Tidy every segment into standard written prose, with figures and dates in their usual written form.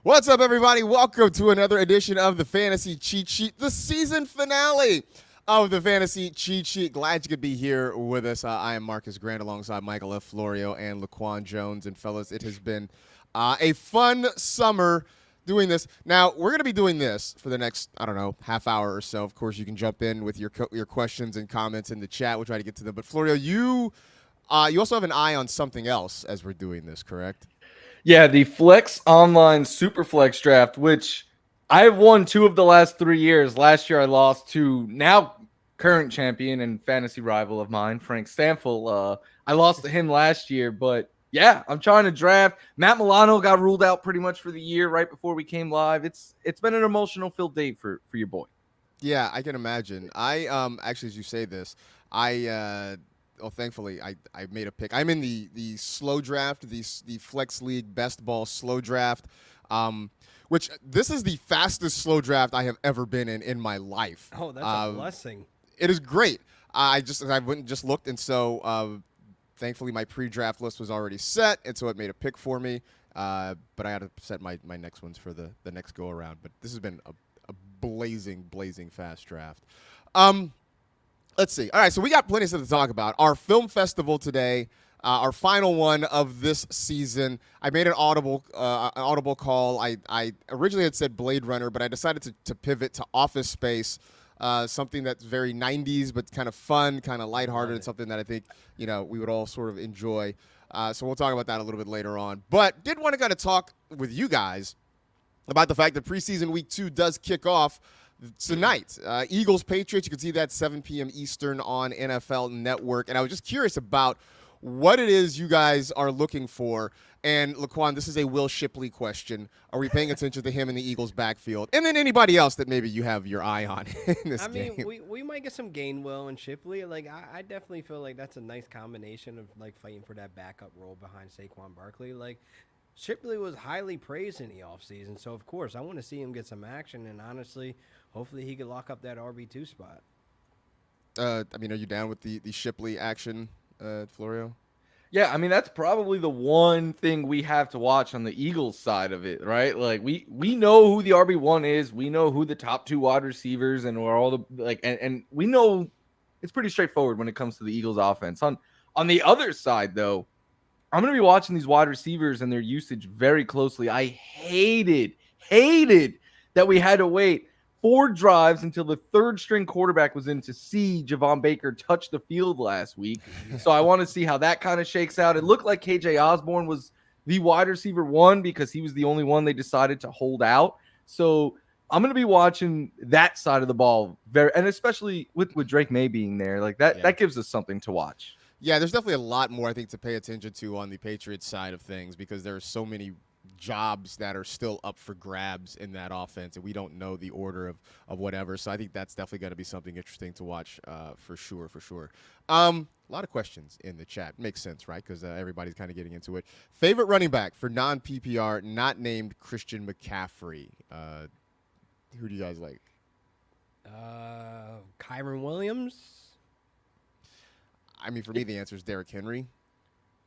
What's up, everybody? Welcome to another edition of the Fantasy Cheat Sheet, the season finale of the Fantasy Cheat Sheet. Glad you could be here with us. I am Marcus Grant alongside Michael F. Florio and Laquan Jones. And, fellas, it has been a fun summer doing this. Now, we're going to be doing this for the next, half hour or so. Of course, you can jump in with your questions and comments in the chat. We'll try to get to them. But, Florio, you also have an eye on something else as we're doing this, correct? Yeah, the Flex Online Superflex Draft, which I've won 2 of the last 3 years. Last year I lost to now current champion and fantasy rival of mine, Frank Stanfield. I lost to him last year, but yeah, I'm trying to draft. Matt Milano got ruled out pretty much for the year right before we came live. It's been an emotional-filled day for your boy. Yeah, I can imagine. I actually, as you say this, thankfully, I made a pick. I'm in the slow draft, the Flex League Best Ball slow draft, which this is the fastest slow draft I have ever been in my life. Oh, that's a blessing. It is great. I went and just looked, and so thankfully my pre-draft list was already set, and so it made a pick for me. But I had to set my next ones for the next go-around. But this has been a blazing fast draft. Let's see. All right, so we got plenty of stuff to talk about. Our film festival today, our final one of this season. I made an audible call. I originally had said Blade Runner, but I decided to pivot to Office Space, something that's very 90s but kind of fun, kind of lighthearted, and something that I think we would all sort of enjoy. So we'll talk about that a little bit later on. But did want to kind of talk with you guys about the fact that preseason week 2 does kick off tonight. Eagles-Patriots, you can see that 7 p.m. Eastern on NFL Network. And I was just curious about what it is you guys are looking for. And, Laquan, this is a Will Shipley question. Are we paying attention to him in the Eagles' backfield? And then anybody else that maybe you have your eye on in this game. I mean, we might get some Gainwell and Shipley. Like, I definitely feel like that's a nice combination of, like, fighting for that backup role behind Saquon Barkley. Like, Shipley was highly praised in the offseason, so, of course, I want to see him get some action. And, honestly, hopefully he could lock up that RB2 spot. Are you down with the Shipley action, Florio? Yeah, I mean, that's probably the one thing we have to watch on the Eagles side of it, right? Like, we know who the RB1 is. We know who the top 2 wide receivers and where all the and we know it's pretty straightforward when it comes to the Eagles offense. On the other side, though, I'm going to be watching these wide receivers and their usage very closely. I hated that we had to wait 4 drives until the 3rd-string quarterback was in to see Javon Baker touch the field last week. So I want to see how that kind of shakes out. It looked like KJ Osborne was the wide receiver 1 because he was the only one they decided to hold out. So I'm going to be watching that side of the ball, and especially with Drake May being there. Like that gives us something to watch. Yeah, there's definitely a lot more, I think, to pay attention to on the Patriots side of things because there are so many jobs that are still up for grabs in that offense, and we don't know the order of whatever. So I think that's definitely going to be something interesting to watch for sure. A lot of questions in the chat. Makes sense, right? Because everybody's kind of getting into it. Favorite running back for non-PPR, not named Christian McCaffrey. Who do you guys like? Kyron Williams. I mean, for me, the answer is Derrick Henry.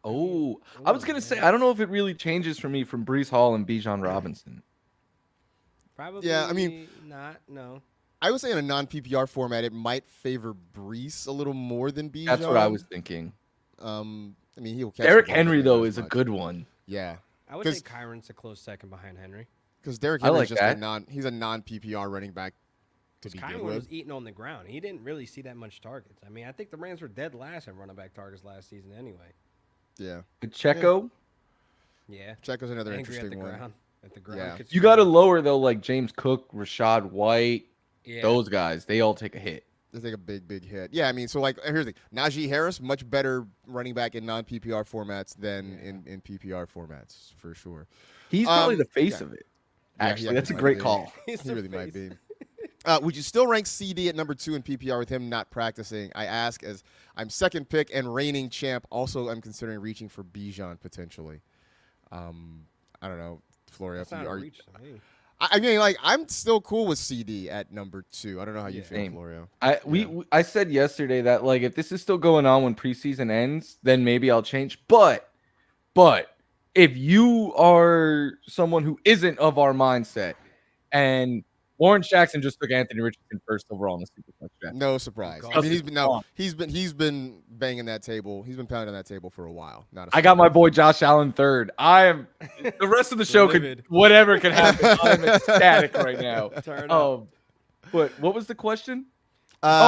Oh, I was going to say, I don't know if it really changes for me from Breece Hall and Bijan Robinson. Probably not, no. I would say in a non-PPR format, it might favor Breece a little more than Bijan. That's what I was thinking. He'll catch Derrick Henry, though, is a good one. Yeah. I would say Kyron's a close second behind Henry. Because Derrick Henry is just he's a non-PPR running back. Kyron was eating on the ground. He didn't really see that much targets. I mean, I think the Rams were dead last in running back targets last season anyway. Yeah. Checo? Yeah. Checo's another interesting one. At the ground. Yeah. You got to lower, though, like James Cook, Rashad White, those guys. They all take a hit. They take a big hit. Yeah, I mean, so like here's the thing. Najee Harris, much better running back in non-PPR formats than in PPR formats for sure. He's probably the yeah. face of it. Yeah, Actually, he that's a might great be. call. He's He the really might face. be. Would you still rank CD at number 2 in PPR with him not practicing? I ask as I'm second pick and reigning champ. Also, I'm considering reaching for Bijan potentially. I don't know, Florio. That's not a reach to me. I mean, like I'm still cool with CD at number 2. I don't know how you feel, Same. Florio. I said yesterday that like if this is still going on when preseason ends, then maybe I'll change. But if you are someone who isn't of our mindset, and Lawrence Jackson just took Anthony Richardson first overall in the Superflex draft. No surprise. Oh, I mean, God. he's been banging that table. He's been pounding that table for a while. Not a I got my boy Josh Allen third. I am the rest of the show Livid. could whatever could happen. I'm ecstatic right now. Turn up. But what was the question?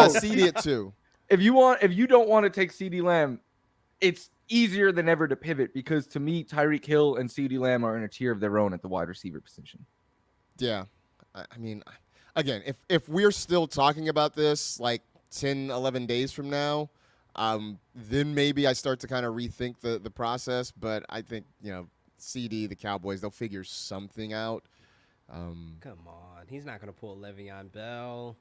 CD at 2. If you don't want to take CD Lamb, it's easier than ever to pivot because to me, Tyreek Hill and CD Lamb are in a tier of their own at the wide receiver position. Yeah. I mean, again, if we're still talking about this like 10, 11 days from now, then maybe I start to kind of rethink the process. But I think, CD, the Cowboys, they'll figure something out. Come on. He's not going to pull Le'Veon Bell.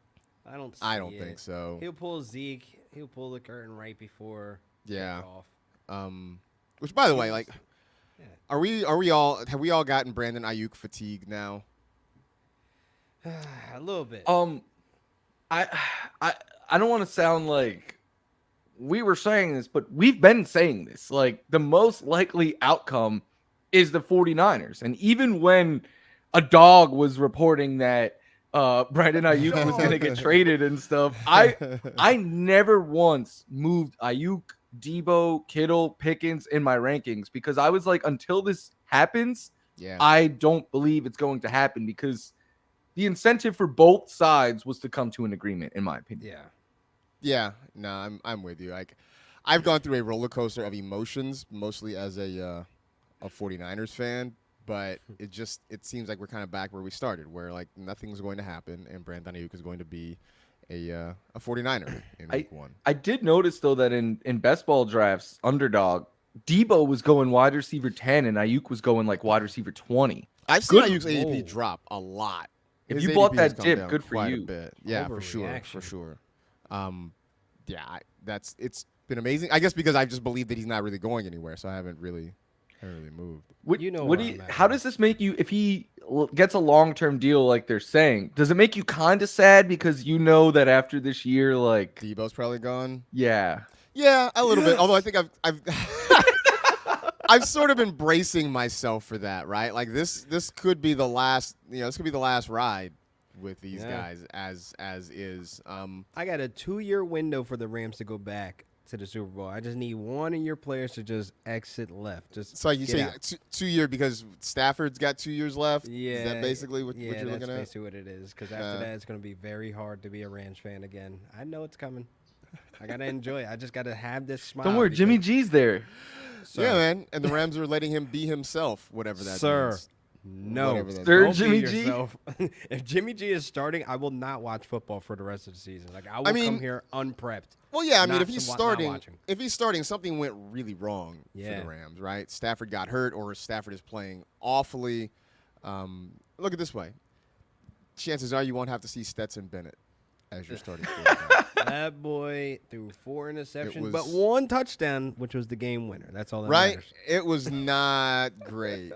I don't think so. He'll pull Zeke. He'll pull the curtain right before Yeah. kickoff. Which, by the way, like, Yeah. have we all gotten Brandon Aiyuk fatigue now? A little bit. I don't want to sound like we were saying this, but we've been saying this. Like the most likely outcome is the 49ers. And even when a dog was reporting that Brandon Aiyuk was going to get traded and stuff, I never once moved Aiyuk, Debo, Kittle, Pickens in my rankings because I was like, until this happens, I don't believe it's going to happen because the incentive for both sides was to come to an agreement, in my opinion. Yeah. No, I'm with you. Like, I've gone through a roller coaster of emotions, mostly as a 49ers fan, but it seems like we're kind of back where we started, where like nothing's going to happen, and Brandon Aiyuk is going to be a 49er in week 1. I did notice though that in best ball drafts, underdog, Debo was going wide receiver 10, and Aiyuk was going like wide receiver 20. I've seen Aiyuk's ADP drop a lot. If His you bought ADP has that come dip, down good for quite you. a bit. Yeah, for sure. It's been amazing. I guess because I just believe that he's not really going anywhere, so I haven't really moved. How does this make you? If he gets a long-term deal, like they're saying, does it make you kind of sad because you know that after this year, like Debo's probably gone? Yeah, a little bit. Although I think I've I've sort of been bracing myself for that, right? Like this could be the last. This could be the last ride with these guys as is. I got a 2-year window for the Rams to go back to the Super Bowl. I just need one of your players to just exit left. Just so you say 2 year because Stafford's got 2 years left. Yeah, is that basically what you're looking at? That's basically what it is. Because after that, it's going to be very hard to be a Rams fan again. I know it's coming. I gotta enjoy it. I just gotta have this smile. Don't worry, Jimmy G's there. Sir. Yeah, man. And the Rams are letting him be himself, whatever that means. No, Sir Jimmy G. If Jimmy G is starting, I will not watch football for the rest of the season. Like I will come here unprepped. Well, yeah, I mean, not if he's not starting, watching. something went really wrong for the Rams, right? Stafford got hurt, or Stafford is playing awfully. Look at it this way: chances are you won't have to see Stetson Bennett as your starting quarterback. That boy threw 4 interceptions, but 1 touchdown, which was the game winner. That's all that right? matters. It was not great.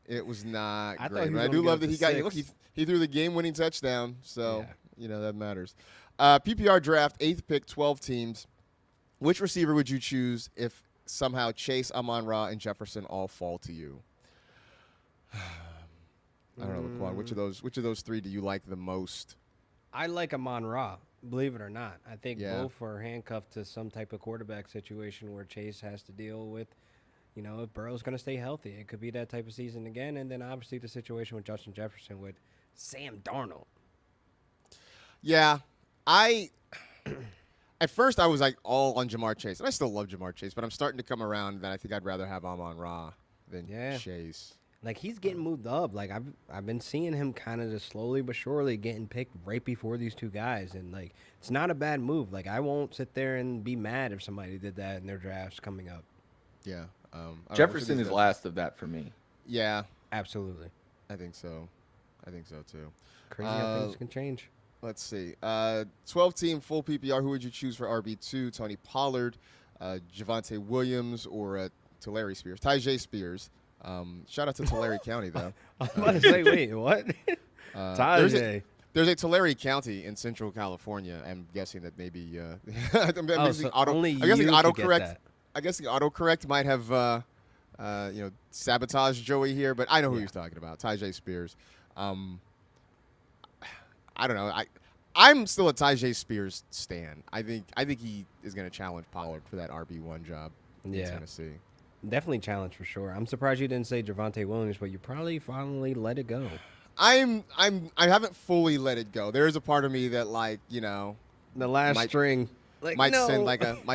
It was not great. But I do love that he got. Look, he threw the game-winning touchdown, so that matters. PPR draft, 8th pick, 12 teams. Which receiver would you choose if somehow Chase, Amon-Ra, and Jefferson all fall to you? I don't know, Laquan. Which of those 3 do you like the most? I like Amon-Ra, believe it or not. I think Yeah. both are handcuffed to some type of quarterback situation where Chase has to deal with, if Burrow's going to stay healthy. It could be that type of season again. And then obviously the situation with Justin Jefferson with Sam Darnold. Yeah. At first I was like all on Jamar Chase, and I still love Jamar Chase, but I'm starting to come around that I think I'd rather have Amon-Ra than Chase. Like he's getting moved up. Like I've been seeing him kind of just slowly but surely getting picked right before these two guys, and like it's not a bad move. Like I won't sit there and be mad if somebody did that in their drafts coming up. Yeah. I don't know, Jefferson is last of that for me. Yeah, Absolutely. I think so. I think so too. Crazy how things can change. Let's see. 12-team full PPR. Who would you choose for RB2? Tony Pollard, Javonte Williams, or Tulare Spears? Tyjae Spears. Shout out to Tulare County, though. I was about to say, wait, what? Tajay. There's a Tulare County in Central California. I'm guessing that maybe I'm guessing only I guess the you could get autocorrect. that. I guess the autocorrect might have sabotaged Joey here, but I know who he's talking about. Tyjae Spears. I don't know. I'm still a Tyjae Spears stan. I think he is going to challenge Pollard for that RB1 job in Tennessee. Definitely challenge for sure. I'm surprised you didn't say Javonte Williams, but you probably finally let it go. I haven't fully let it go. There is a part of me that The last string might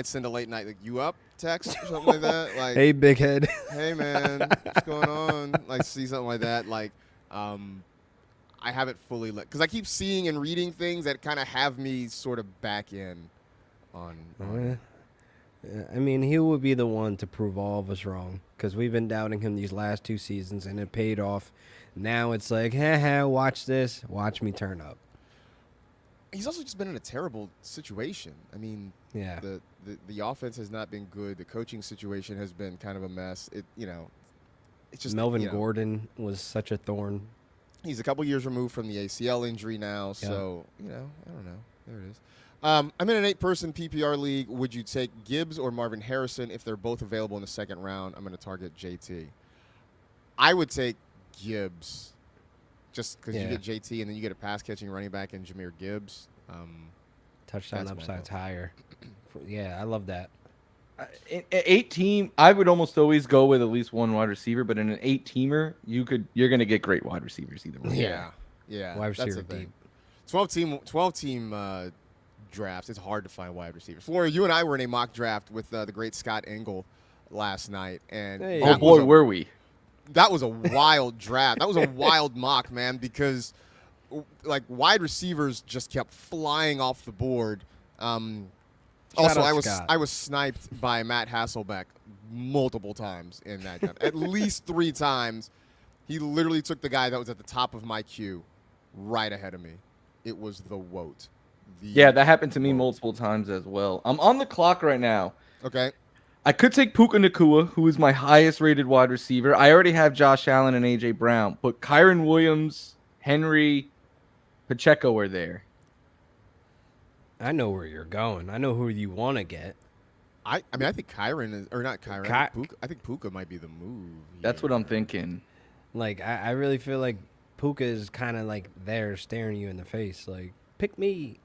send a late night like you up text or something like that. Like, hey, big head. hey man, what's going on? Like see something like that. Like I haven't fully let, because I keep seeing and reading things that kind of have me sort of back in on. I mean, he would be the one to prove all of us wrong because we've been doubting him these last 2 seasons and it paid off. Now it's like, watch this. Watch me turn up. He's also just been in a terrible situation. I mean, yeah, the offense has not been good. The coaching situation has been kind of a mess. It's just Melvin Gordon was such a thorn. He's a couple years removed from the ACL injury now, so I don't know. There it is. I'm in an 8-person PPR league. Would you take Gibbs or Marvin Harrison if they're both available in the second round? I'm going to target JT. I would take Gibbs just because you get JT and then you get a pass-catching running back in Jahmyr Gibbs. Touchdown upside's higher. Yeah, I love that. In an 8-team, I would almost always go with at least one wide receiver, but in an 8-teamer, you're going to get great wide receivers either way. Yeah. Wide receiver deep. 12-team drafts, it's hard to find wide receivers. Flora, you and I were in a mock draft with the great Scott Engel last night, and oh boy, were we! That was a wild draft. That was a wild mock, man, because like wide receivers just kept flying off the board. Also, I was sniped by Matt Hasselbeck multiple times in that draft. At least 3 times. He literally took the guy that was at the top of my queue right ahead of me. It was the Woat. Yeah, that happened to me multiple times as well. I'm on the clock right now. Okay. I could take Puka Nacua, who is my highest rated wide receiver. I already have Josh Allen and A.J. Brown, but Kyron Williams, Henry, Pacheco are there. I know where you're going. I know who you want to get. I think Kyron is, or not Kyron. Puka, I think Puka might be the move. That's what I'm thinking. Like, I really feel like Puka is kind of like there staring you in the face. Like, pick me.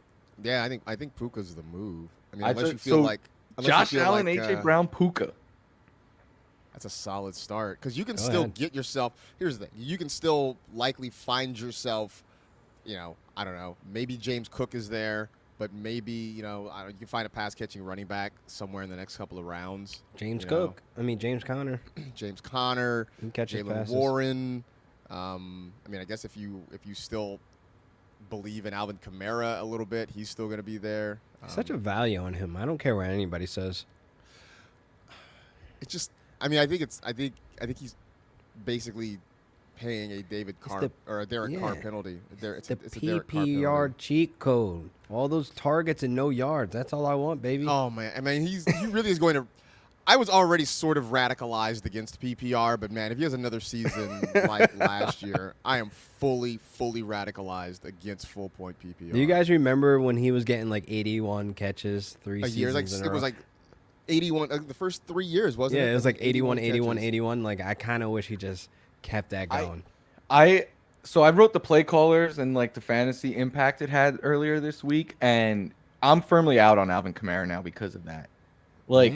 Yeah, I think Puka's the move. I mean, unless you feel like Josh Allen, A.J. Brown, Puka. That's a solid start because you can still get yourself. Here's the thing: you can still likely find yourself. I don't know. Maybe James Cook is there, but maybe you can find a pass-catching running back somewhere in the next couple of rounds. James Conner. James Conner. Jalen Warren. I guess if you still believe in Alvin Kamara a little bit, he's still going to be there. Such a value on him. I don't care what anybody says. It's just, I think he's basically paying a David Carr or a Derek Carr penalty. It's the PPR cheat code. All those targets and no yards. That's all I want, baby. Oh man, I mean he really is going to. I was already sort of radicalized against PPR, but man, if he has another season like last year, I am fully radicalized against full point PPR. Do you guys remember when he was getting like 81 catches 3 seasons in a row? It was like 81 the first 3 years, wasn't it? Yeah, it was like 81. Like I kind of wish he just kept that going. So I wrote the play callers and like the fantasy impact it had earlier this week, and I'm firmly out on Alvin Kamara now because of that. Like.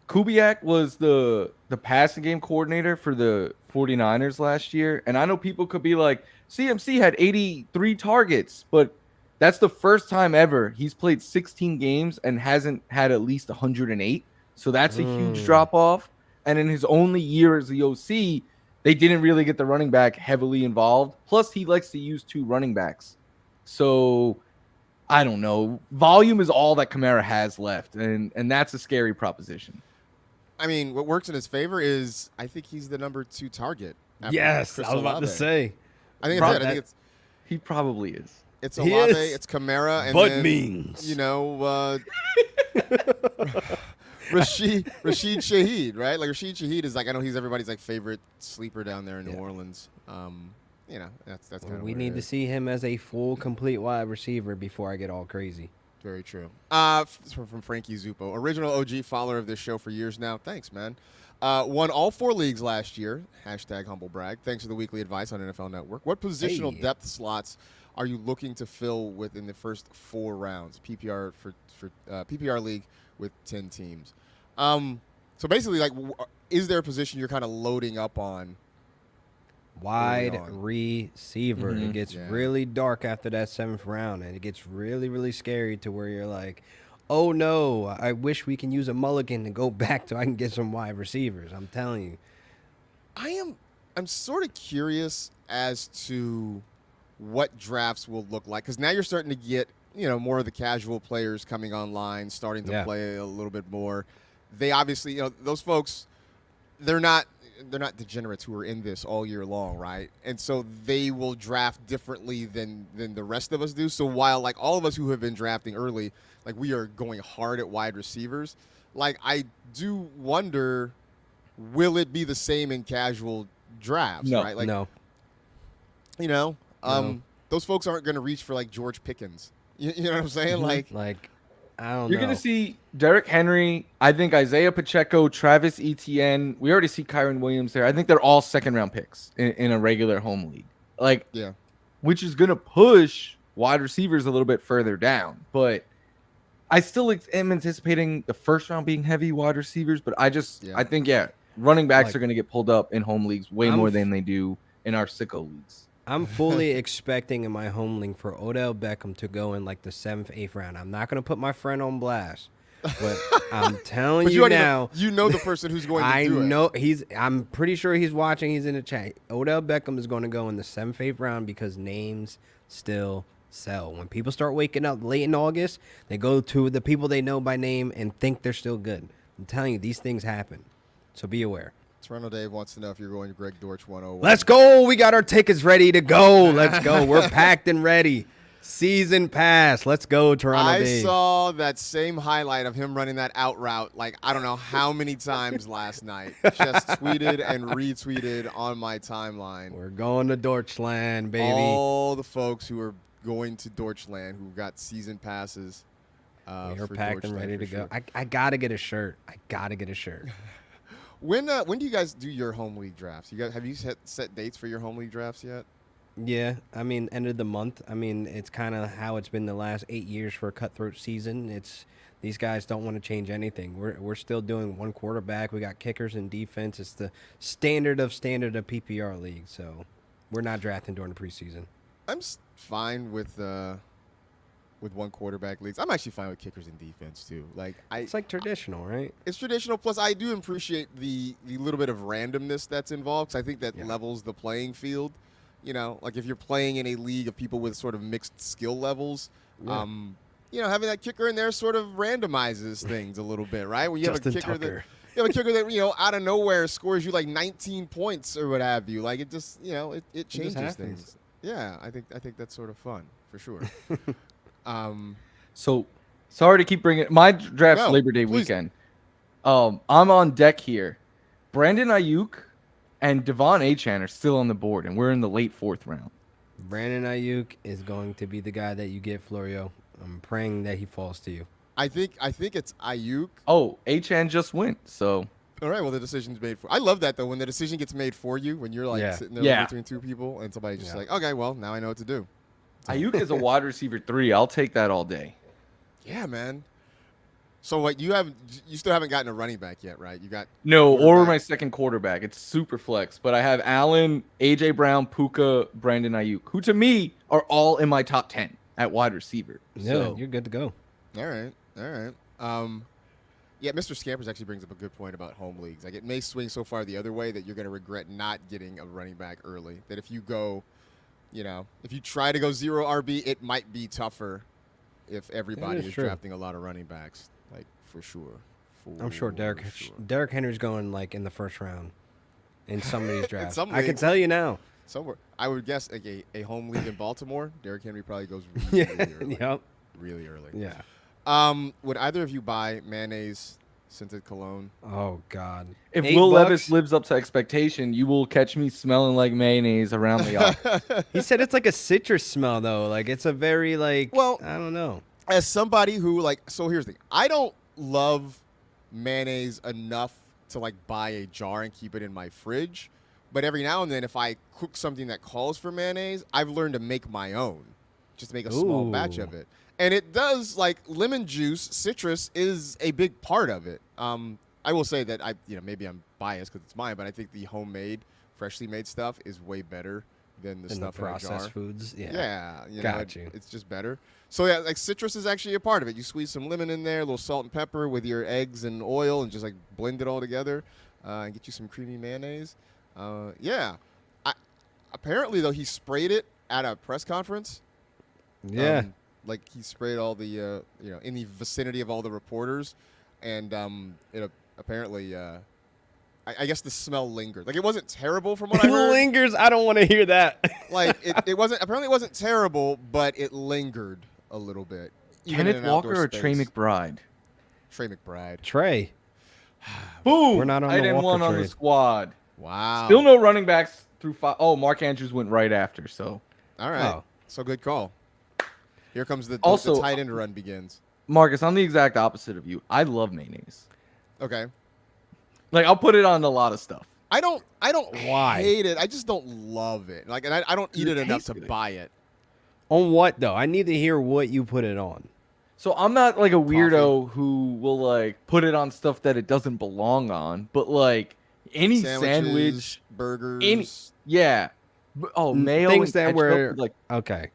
Kubiak was the passing game coordinator for the 49ers last year, and I know people could be like, CMC had 83 targets, but that's the first time ever he's played 16 games and hasn't had at least 108, so that's a huge drop-off. And in his only year as the OC, they didn't really get the running back heavily involved. Plus, he likes to use 2 running backs. So I don't know. Volume is all that Kamara has left, and that's a scary proposition. I mean, what works in his favor is I think he's the number 2 target. after Yes, Chris I was about to Olave. say. I think Prob- it's it. I think He probably is. it's He Olave, is. it's Kamara, and But then, means. you know, Rashid Shaheed, right? Like Rashid Shaheed is like, I know he's everybody's like favorite sleeper down there in New Orleans. You know, that's kind of We need to see him as a full, complete wide receiver before I get all crazy. Very true. From Frankie Zupo, original OG follower of this show for years now. Thanks, man. Won all 4 leagues last year. Hashtag humble brag. Thanks for the weekly advice on NFL Network. What positional depth slots are you looking to fill within the first 4 rounds? PPR for PPR league with 10 teams. So basically, like, is there a position you're kind of loading up on? Wide on. receiver. It gets really dark after that 7th round, and it gets really, really scary to where you're like, oh no, I wish we can use a mulligan to go back so I can get some wide receivers. I'm telling you. I'm sort of curious as to what drafts will look like, because now you're starting to get, you know, more of the casual players coming online, starting to play a little bit more. They obviously, you know, those folks, they're not degenerates who are in this all year long, right? And so they will draft differently than the rest of us do. So while like all of us who have been drafting early, like we are going hard at wide receivers, like I do wonder, will it be the same in casual drafts, No, right? Like, No. you know, No. those folks aren't going to reach for like George Pickens. You know what I'm saying? Like, I don't know. You're going to see Derrick Henry, I think Isaiah Pacheco, Travis Etienne. We already see Kyron Williams there. I think they're all 2nd-round picks in a regular home league. Like, yeah. Which is going to push wide receivers a little bit further down. But I still am anticipating the 1st round being heavy wide receivers. But I think, running backs are going to get pulled up in home leagues way more than they do in our sicko leagues. I'm fully expecting in my home league for Odell Beckham to go in like the 7th, 8th round. I'm not going to put my friend on blast, but I'm telling But you now. you know the person who's going to I do it. know I'm pretty sure he's watching. He's in the chat. Odell Beckham is going to go in the 7th, 8th round because names still sell. When people start waking up late in August, they go to the people they know by name and think they're still good. I'm telling you, these things happen. So be aware. Toronto Dave wants to know if you're going to Greg Dortch 101. Let's go. We got our tickets ready to go. Let's go. We're packed and ready. Season pass. Let's go, Toronto I Dave. saw that same highlight of him running that out route, like, I don't know how many times last night. Just tweeted and retweeted on my timeline. We're going to Deutschland, baby. All the folks who are going to Deutschland who got season passes. We're for packed and Deutschland ready to for go. sure. I got to get a shirt. When do you guys do your home league drafts? Have you set dates for your home league drafts yet? Yeah, I mean, end of the month. I mean, it's kind of how it's been the last 8 years for a cutthroat season. It's these guys don't want to change anything. We're still doing 1 quarterback. We got kickers and defense. It's the standard of PPR league. So we're not drafting during the preseason. I'm fine with 1 quarterback leagues. I'm actually fine with kickers and defense too. It's like traditional, right? It's traditional. Plus, I do appreciate the little bit of randomness that's involved. 'Cause I think that levels the playing field. You know, like if you're playing in a league of people with sort of mixed skill levels, you know, having that kicker in there sort of randomizes things a little bit, right? When you have a kicker that you know out of nowhere scores you like 19 points or what have you, like it just it changes things. Yeah, I think that's sort of fun for sure. So sorry to keep bringing my draft's Labor Day weekend. I'm on deck here. Brandon Aiyuk and Devon Achane are still on the board, and we're in the late 4th round. Brandon Aiyuk is going to be the guy that you get, Florio. I'm praying that he falls to you. I think it's Aiyuk. Oh, Achane just went, so. All right, well, the decision's made for. I love that though when the decision gets made for you, when you're like sitting there between 2 people, and somebody's just like, okay, well, now I know what to do. Aiyuk is a wide receiver 3. I'll take that all day. Yeah, man. So what you still haven't gotten a running back yet, right? You got or my second quarterback. It's super flex, but I have Allen, AJ Brown, Puka, Brandon Aiyuk, who to me are all in my top 10 at wide receiver. Yeah, So you're good to go. All right. Yeah, Mr. Scampers actually brings up a good point about home leagues. Like, it may swing so far the other way that you're going to regret not getting a running back early. That if you go, if you try to go 0 RB, it might be tougher if everybody is true. drafting a lot of running backs, like, for sure. I'm sure Derrick Henry's going like in the first round in some of these drafts. some I can leagues. tell you now. Somewhere, I would guess like a home league in Baltimore, Derrick Henry probably goes really early. Yep. Really early. Yeah. Would either of you buy mayonnaise scented cologne? Oh God. If $8 Will Levis lives up to expectation, you will catch me smelling like mayonnaise around the office. He said it's like a citrus smell though. Like it's a very like. Well, I don't know. As somebody who so here's the thing. I don't love mayonnaise enough to like buy a jar and keep it in my fridge. But every now and then, if I cook something that calls for mayonnaise, I've learned to make my own, just to make a small batch of it. And it does, like, lemon juice, citrus is a big part of it. I will say that maybe I'm biased because it's mine, but I think the homemade, freshly made stuff is way better than the stuff in a jar. Processed foods. Yeah. Got you. It's just better. So yeah, like citrus is actually a part of it. You squeeze some lemon in there, a little salt and pepper with your eggs and oil, and just like blend it all together, and get you some creamy mayonnaise. Apparently though he sprayed it at a press conference. Yeah. Like he sprayed all the in the vicinity of all the reporters, and it apparently I guess the smell lingered. Like it wasn't terrible from what I heard. Lingers. I don't want to hear that. Like it wasn't terrible, but it lingered a little bit. even in Kenneth an Walker outdoor or Trey space. McBride? Trey McBride. Trey. Boom! We're not on I the didn't Walker one on the trade. squad. Wow. Still no running backs through 5. Oh, Mark Andrews went right after. So All right. Oh. So good call. Here comes the Also, tight end run begins. Marcus, I'm the exact opposite of you. I love mayonnaise. Okay. Like I'll put it on a lot of stuff. I don't Why? hate it. I just don't love it. Like, and I don't eat It it enough tastes to good. buy it. On what though? I need to hear what you put it on. So I'm not like a weirdo who will like put it on stuff that it doesn't belong on, but like any Sandwiches, sandwich, burgers. yeah. Oh, mayo Things and that ketchup were with, like okay.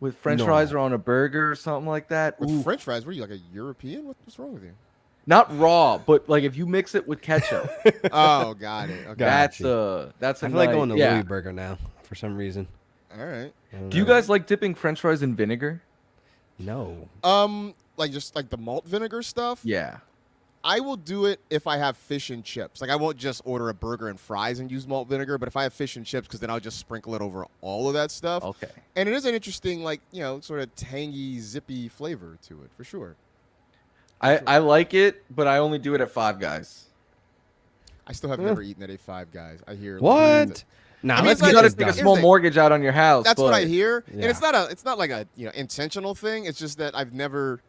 with French No. fries or on a burger or something like that. With Ooh. French fries, what are you, like a European? What's wrong with you? Not raw, but like if you mix it with ketchup, Oh, got it. Okay. Got that's a I feel like nice- going to yeah. Louis Burger now for some reason. All right. I don't Do you know. guys like dipping French fries in vinegar? No. Like just like the malt vinegar stuff. Yeah. I will do it if I have fish and chips. Like I won't just order a burger and fries and use malt vinegar, but if I have fish and chips, because then I'll just sprinkle it over all of that stuff. Okay. And it is an interesting, like, sort of tangy, zippy flavor to it, for sure. I like it, but I only do it at Five Guys. I still have never eaten at a Five Guys. I hear What? Nah, I mean, let's it's You not got to just take a done. small Here's the- mortgage out on your house. That's what I but- hear, and Yeah. it's not like a intentional thing. It's just that I've never,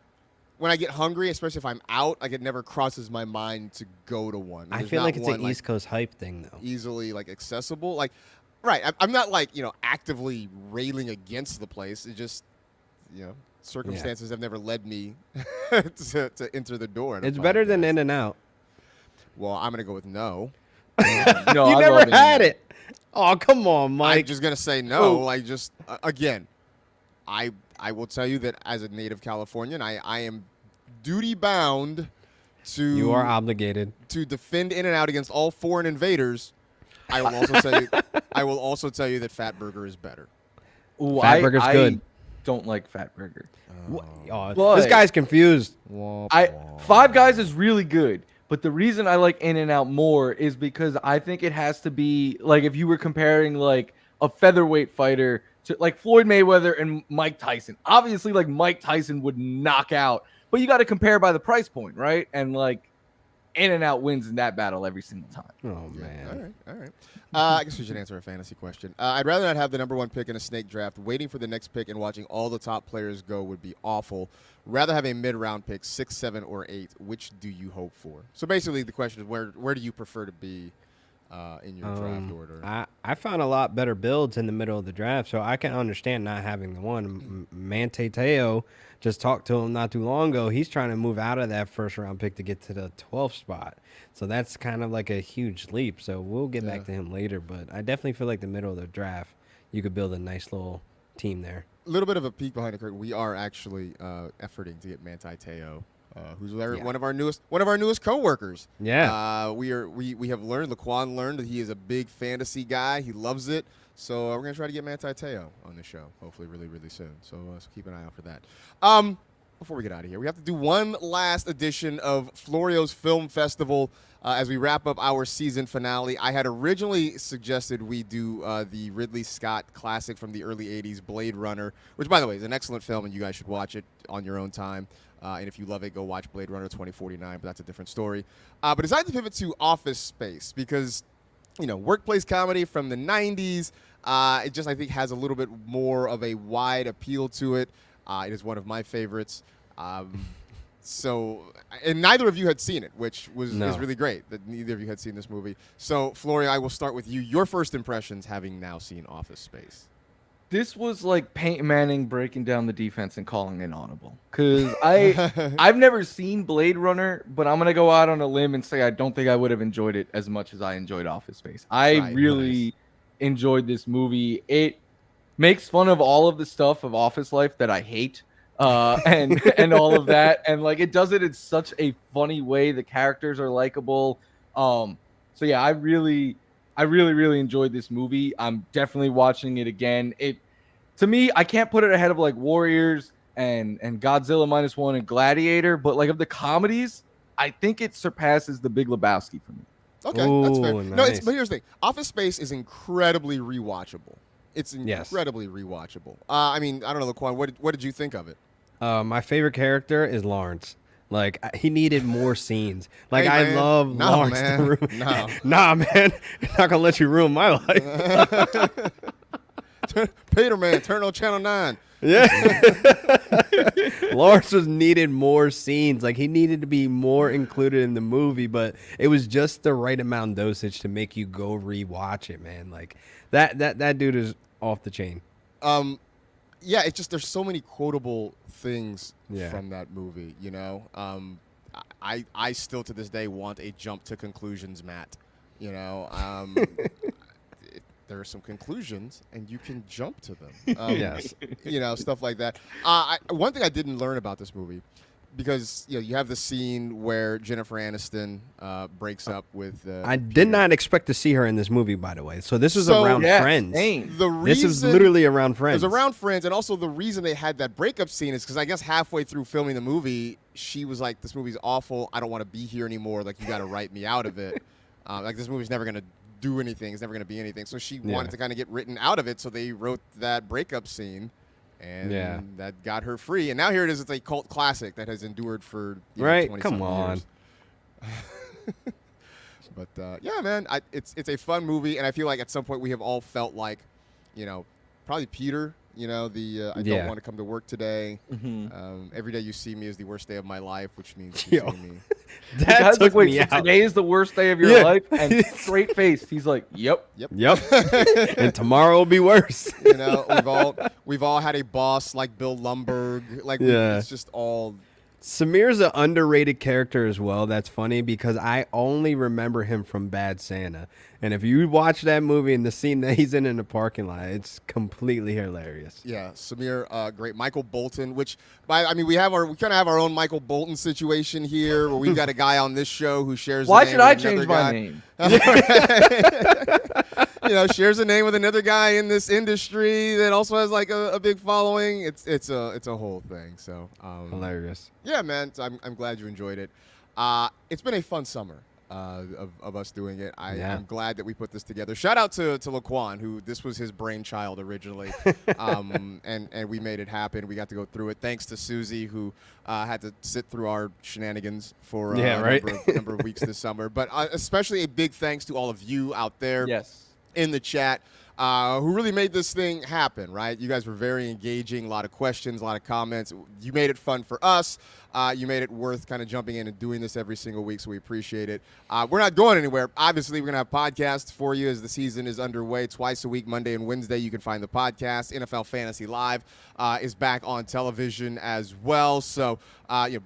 when I get hungry, especially if I'm out, like it never crosses my mind to go to one. I There's feel not like it's one, an East Coast hype thing though. easily like accessible. Like, right? I'm not like actively railing against the place. It just circumstances have never led me to enter the door. at a It's Five better than Guys. In-N-Out. Well, I'm gonna go with no. No, You I never love had In-N-Out. it. Oh, come on, I'm Mike. just gonna say no. Like, just again, I will tell you that as a native Californian, I am duty bound to You are obligated. to defend In-N-Out against all foreign invaders. I will also tell you that Fat Burger is better. Ooh, Fat Burger's I good. don't like Fat Burger. Oh, But- this guy's confused. Five Guys is really good, but the reason I like In-N-Out more is because I think it has to be like if you were comparing like a featherweight fighter to like Floyd Mayweather and Mike Tyson. Obviously, like Mike Tyson would knock out, but you got to compare by the price point, right? And like In-N-Out wins in that battle every single time. Oh man. All right. I guess we should answer a fantasy question. I'd rather not have the number one pick in a snake draft. Waiting for the next pick and watching all the top players go would be awful. Rather have a mid-round pick, 6, 7, or 8. Which do you hope for? So basically, the question is where do you prefer to be in your draft order? I found a lot better builds in the middle of the draft, so I can understand not having the one. Mante Teo, just talked to him not too long ago. He's trying to move out of that first round pick to get to the 12th spot. So that's kind of like a huge leap. So we'll get back to him later, but I definitely feel like the middle of the draft, you could build a nice little team there. A little bit of a peek behind the curtain. We are actually efforting to get Manti Te'o who's one of our newest coworkers. Yeah. We have learned, Laquan learned that he is a big fantasy guy. He loves it. So we're gonna try to get Manti Te'o on the show, hopefully really, really soon. So keep an eye out for that. Before we get out of here, we have to do one last edition of Florio's Film Festival as we wrap up our season finale. I had originally suggested we do the Ridley Scott classic from the early 80s, Blade Runner, which, by the way, is an excellent film, and you guys should watch it on your own time. And if you love it, go watch Blade Runner 2049, but that's a different story. But decided to pivot to Office Space because, workplace comedy from the 90s, it just, I think, has a little bit more of a wide appeal to it. It is one of my favorites. And neither of you had seen it, which is really great that neither of you had seen this movie. So, Floria, I will start with you. Your first impressions having now seen Office Space. This was like Peyton Manning breaking down the defense and calling an audible. Because I've never seen Blade Runner, but I'm going to go out on a limb and say I don't think I would have enjoyed it as much as I enjoyed Office Space. I really enjoyed this movie. It makes fun of all of the stuff of office life that I hate. And all of that, and like it does it in such a funny way. The characters are likable. So yeah, I really enjoyed this movie. I'm definitely watching it again. To me, I can't put it ahead of like Warriors and Godzilla -1 and Gladiator, but like of the comedies, I think it surpasses The Big Lebowski for me. Okay, that's fair. Nice. No, but here's the thing: Office Space is incredibly rewatchable. It's incredibly rewatchable. I mean, I don't know, Laquan, what did you think of it? My favorite character is Lawrence. Like, he needed more scenes. Like, hey, I love Lawrence. Man. Nah, man. I'm not going to let you ruin my life. Peter, man, turn on Channel 9. Yeah. Lawrence needed more scenes. Like, he needed to be more included in the movie, but it was just the right amount of dosage to make you go rewatch it, man. Like, that dude is off the chain. Yeah, it's just there's so many quotable things from that movie, I still to this day want a jump to conclusions mat, there are some conclusions and you can jump to them. Yes. Stuff like that. One thing I didn't learn about this movie, because you have the scene where Jennifer Aniston breaks up with. I did not expect to see her in this movie, by the way. So this was around Friends. This is literally around Friends. It was around Friends, and also the reason they had that breakup scene is because I guess halfway through filming the movie, she was like, "This movie's awful. I don't want to be here anymore. Like, you got to write me out of it. Like, this movie's never gonna do anything. It's never gonna be anything." So she wanted to kind of get written out of it. So they wrote that breakup scene. And that got her free. And now here it is. It's a cult classic that has endured for 20 Come on. years. But, yeah, man, it's a fun movie. And I feel like at some point we have all felt like, probably Peter, I don't want to come to work today. Mm-hmm. Every day you see me is the worst day of my life, which means you see me. That took me out. Today is the worst day of your life, and straight face, he's like, "Yep." And tomorrow will be worse. We've all had a boss like Bill Lumbergh. Like, it's just all. Samir's an underrated character as well. That's funny because I only remember him from Bad Santa. And if you watch that movie and the scene that he's in the parking lot, it's completely hilarious. Yeah, Samir, great. Michael Bolton, which we kind of have our own Michael Bolton situation here, where we've got a guy on this show who shares. Why the name should I with change another my name? Shares a name with another guy in this industry that also has like a big following. It's a whole thing. So hilarious. Yeah, man. So I'm glad you enjoyed it. It's been a fun summer. Of us doing it. I'm glad that we put this together. Shout out to Laquan, who this was his brainchild originally, and we made it happen. We got to go through it. Thanks to Susie, who had to sit through our shenanigans for a number of weeks this summer. But especially a big thanks to all of you out there in the chat. Who really made this thing happen, right? You guys were very engaging, a lot of questions, a lot of comments. You made it fun for us. You made it worth kind of jumping in and doing this every single week, so we appreciate it. We're not going anywhere. Obviously, we're going to have podcasts for you as the season is underway. Twice a week, Monday and Wednesday, you can find the podcast. NFL Fantasy Live is back on television as well. So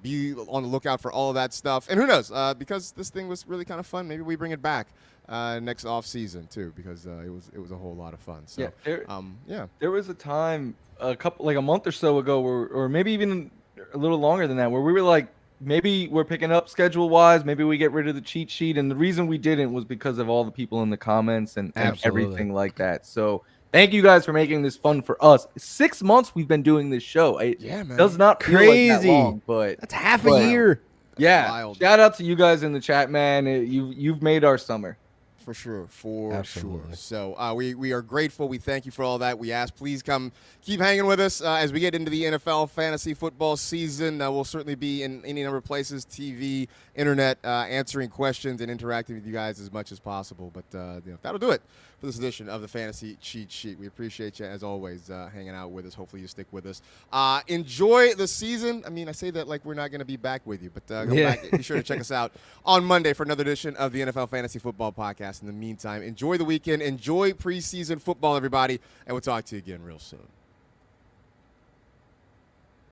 be on the lookout for all of that stuff. And who knows, because this thing was really kind of fun, maybe we bring it back. Next off season too, because it was a whole lot of fun. So there was a time a month or so ago, or maybe even a little longer than that, where we were like maybe we're picking up schedule wise. Maybe we get rid of the cheat sheet. And the reason we didn't was because of all the people in the comments and Absolutely. everything like that. So thank you guys for making this fun for us. 6 months we've been doing this show. It Yeah, man. does not feel like that Crazy. long, but That's half But- a year. yeah. wild. Shout out to you guys in the chat, man. You've made our summer. For sure, for Absolutely. sure. So we are grateful. We thank you for all that. We ask, please come keep hanging with us as we get into the NFL fantasy football season. We'll certainly be in any number of places, TV, internet, answering questions and interacting with you guys as much as possible. But that'll do it for this edition of the Fantasy Cheat Sheet. We appreciate you, as always, hanging out with us. Hopefully you stick with us. Enjoy the season. I mean, I say that like we're not going to be back with you, but come back. Be sure to check us out on Monday for another edition of the NFL Fantasy Football Podcast. In the meantime, enjoy the weekend. Enjoy preseason football, everybody, and we'll talk to you again real soon.